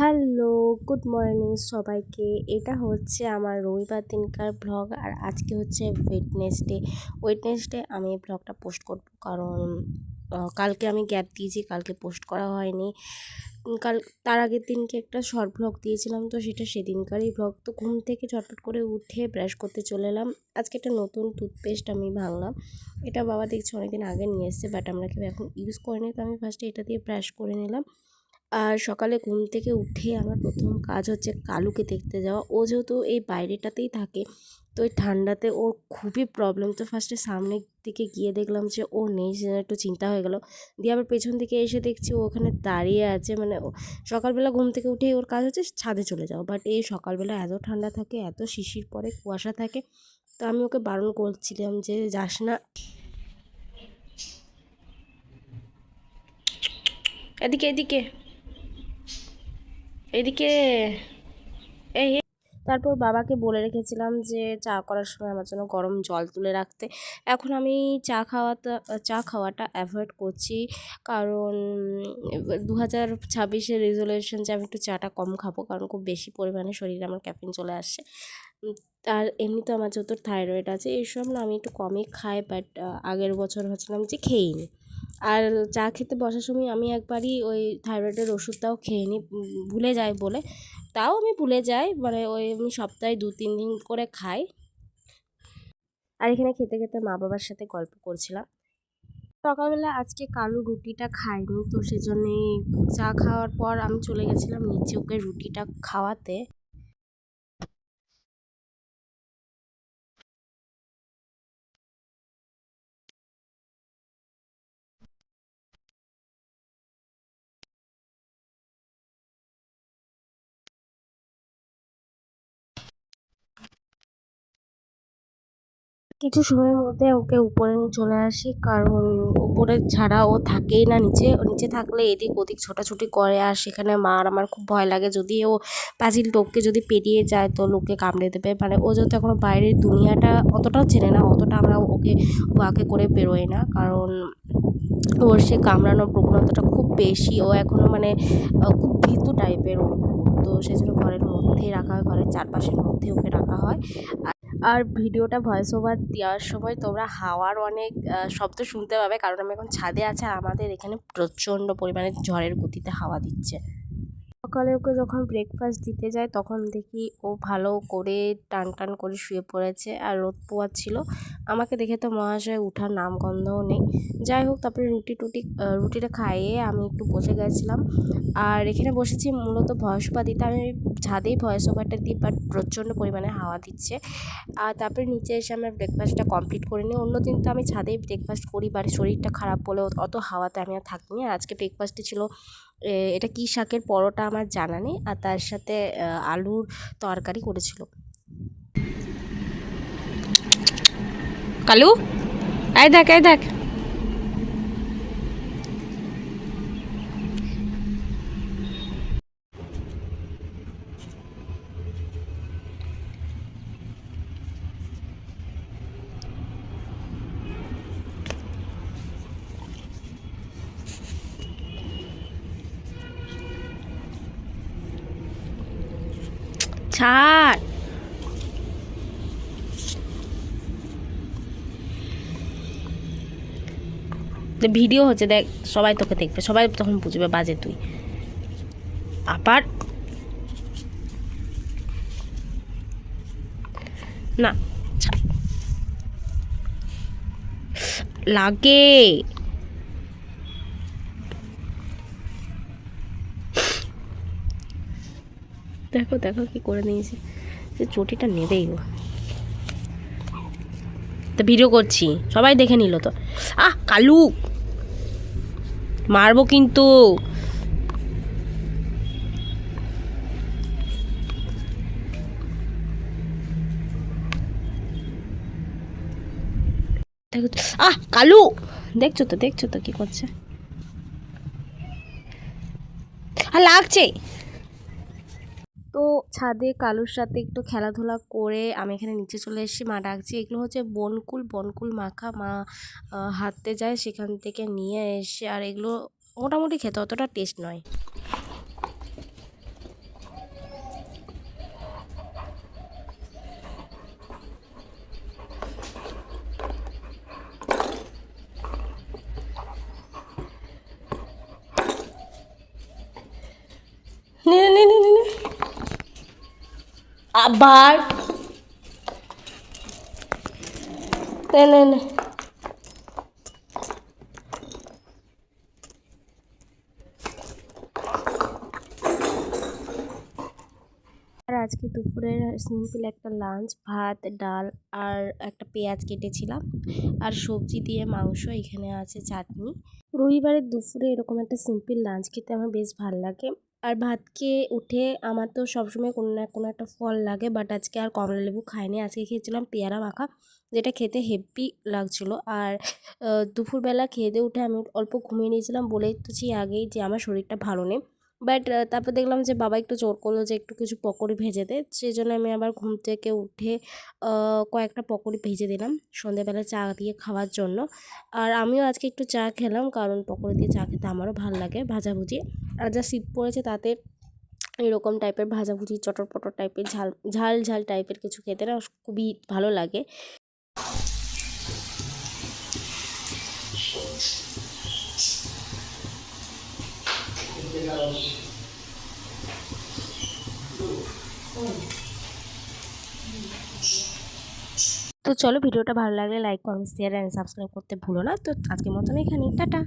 Hello, good morning সবাইকে। এটা হচ্ছে আমার রবিবার দিনকার ব্লগ। আর আজকে হচ্ছে ওয়েডনেসডে আমি এই ব্লগটা পোস্ট করব, কারণ কালকে আমি গ্যাপ দিয়েছি, কালকে পোস্ট করা হয়নি। কাল তার আগের দিনকে একটা শর্ট ব্লগ দিয়েছিলাম, তো সেটা সেদিনকারই ব্লগ। তো ঘুম থেকে চটপট করে উঠে ব্রাশ করতে চলে এলাম। আজকে একটা নতুন টুথপেস্ট আমি ভাঙলাম। এটা বাবা দেখছি অনেকদিন আগে নিয়ে এসেছে, বাট আমরা কেউ এখন ইউজ করিনি। তো আমি ফার্স্টে এটা দিয়ে ব্রাশ করে নিলাম। আর সকালে ঘুম থেকে উঠে আমার প্রথম কাজ হচ্ছে কালুকে দেখতে যাওয়া। ও যেহেতু এই বাইরেটাতেই থাকে, তো এই ঠান্ডাতে ওর খুবই প্রবলেম। তো ফার্স্টে সামনের দিকে গিয়ে দেখলাম যে ও নেই, সেজন্য একটু চিন্তা হয়ে গেল। দিয়ে আবার পেছন দিকে এসে দেখছি ও ওখানে দাঁড়িয়ে আছে। মানে সকালবেলা ঘুম থেকে উঠেই ওর কাজ হচ্ছে ছাদে চলে যাও, বাট এই সকালবেলা এত ঠান্ডা থাকে, এত শিশির পরে, কুয়াশা থাকে। তো আমি ওকে বারণ করছিলাম যে যাস না, এদিকে এদিকে এদিকে। এই তারপর বাবাকে বলে রেখেছিলাম যে চা করার সময় আমার জন্য গরম জল তুলে রাখতে। এখন আমি চা খাওয়াটা অ্যাভয়েড করছি, কারণ 2026-এর রেজলিউশন যে আমি একটু চাটা কম খাবো, কারণ খুব বেশি পরিমাণে শরীরে আমার ক্যাফিন চলে আসছে। আর এমনিতে আমার যত থাইরয়েড আছে এইসব না আমি একটু কমই খাই, বাট আগের বছর ভাবছিলাম যে খেয়েই নি। আর চা খেতে বসার সময় আমি একবারই ওই থাইরয়েডের ওষুধটাও খেয়ে নিই, ভুলে যাই বলে। তাও আমি ভুলে যাই, মানে ওই আমি সপ্তাহে 2-3 দিন করে খাই। আর এখানে খেতে খেতে মা বাবার সাথে গল্প করছিলাম। সকালবেলা আজকে কালু রুটিটা খায়নি, তো সেজন্যই চা খাওয়ার পর আমি চলে গেছিলাম নিচে ওকে রুটিটা খাওয়াতে। কিছু সময়ের মধ্যে ওকে উপরে নিয়ে চলে আসি, কারণ উপরে ছাড়া ও থাকেই না। নিচে থাকলে এদিক ওদিক ছোটাছুটি করে, আর সেখানে মা আর আমার খুব ভয় লাগে যদি ও পাঁচিল টপকে যদি পেরিয়ে যায় তো লোকে কামড়ে দেবে। মানে ও যেহেতু এখনও বাইরের দুনিয়াটা অতটাও চেনে না, অতটা আমরা ওকে ওয়াকে করে বেরোই না, কারণ ওর সে কামড়ানোর প্রবণতাটা খুব বেশি। ও এখনও মানে খুব ভীতু টাইপের ও। তো সেজন্য ঘরের মধ্যেই রাখা হয়, ঘরের চারপাশের মধ্যে ওকে রাখা হয়। আর ভিডিওটা ভয়েস ওভার দেওয়ার সময় তোমরা হাওয়ার অনেক শব্দ শুনতে পাবে, কারণ আমি এখন ছাদে আছি আর আমাদের এখানে প্রচণ্ড পরিমাণে ঝড়ের গতিতে হাওয়া দিচ্ছে। সকালে ওকে যখন ব্রেকফাস্ট দিতে যায় তখন দেখি ও ভালো করে টান টান করে শুয়ে পড়েছে, আর রোদ পোয়াচ্ছিল। আমাকে দেখে তো মহাশয় উঠার নামগন্ধও নেই। যাই হোক, তারপরে রুটিটা খাইয়ে আমি একটু বসে গেছিলাম। আর এখানে বসেছি মূলত ভয়েস ওভার দিতে। আমি ছাদেই ভয়েস ওভারটা দিই, বাট প্রচণ্ড পরিমাণে হাওয়া দিচ্ছে। আর তারপরে নিচে এসে আমরা ব্রেকফাস্টটা কমপ্লিট করে নিই। অন্য দিন তো আমি ছাদেই ব্রেকফাস্ট করি, বাট শরীরটা খারাপ বলে অত হাওয়াতে আমি আর থাকিনি। আর আজকে ব্রেকফাস্টে ছিল এটা কী শাকের পরোটা আমার জানা নেই, আর তার সাথে আলুর তরকারি করেছিল। কালু, এই দেখ এই দেখ। ছাড়। ভিডিও হচ্ছে, দেখ, সবাই তোকে দেখবে, সবাই তখন বুঝবে বাজে তুই। আবার না, ছাড়। লাগে। দেখো দেখো কি করে নিয়েছে, সে চটিটা নেবেই ও। তো ভিডিও করছি, সবাই দেখে নিল তো। কালু, মারবো কিন্তু। দেখো তো, কালু, দেখছো তো কি করছে। লাগছে। তো ছাদে কালুর সাথে একটু খেলাধুলা করে আমি এখানে নিচে চলে এসেছি। মা ডাকছি। এগুলো হচ্ছে বনকুল মাখা। মা হাঁটতে যায়, সেখান থেকে নিয়ে এসে, আর এগুলো মোটামুটি খেতে অতটা টেস্ট নয়। আবার নে নে নে। আর আজকে দুপুরের সিম্পল একটা লাঞ্চ, ভাত, ডাল আর একটা পেঁয়াজ কেটেছিলাম আর সবজি দিয়ে মাংস, এখানে আছে চাটনি। রবিবারের দুপুরে এরকম একটা সিম্পল লাঞ্চ খেতে আমার বেশ ভালো লাগে। আর ভাত খেয়ে উঠে আমার তো সবসময় কোনো না কোনো একটা ফল লাগে, বাট আজকে আর কমলা লেবু খাইনি, আজকে খেয়েছিলাম পেয়ারা মাখা, যেটা খেতে হেভি লাগছিলো। আর দুপুরবেলা খেয়ে দিয়ে উঠে আমি অল্প ঘুমিয়ে নিয়েছিলাম, বলেইছি আগেই যে আমার শরীরটা ভালো নেই। বাট তারপর দেখলাম যে বাবা একটু জোর করলো যে একটু কিছু পকোড়ি ভেজে দে, সেই জন্য আমি আবার ঘুম থেকে উঠে কয়েকটা পকোড়ি ভেজে দিলাম সন্ধ্যেবেলা চা দিয়ে খাওয়ার জন্য। আর আমিও আজকে একটু চা খেলাম, কারণ পকোড়ি দিয়ে চা খেতে আমারও ভালো লাগে, ভাজাভুজি। আর যা শীত পড়েছে তাতে এরকম টাইপের ভাজাভুজি, চটর পটর টাইপের, ঝাল ঝাল ঝাল টাইপের কিছু খেতে না খুবই ভালো লাগে। তো চলো, ভিডিওটা ভালো লাগলে like, comment, share and subscribe করতে ভুলো না। তো আজকের মতন এখানেই, টাটা।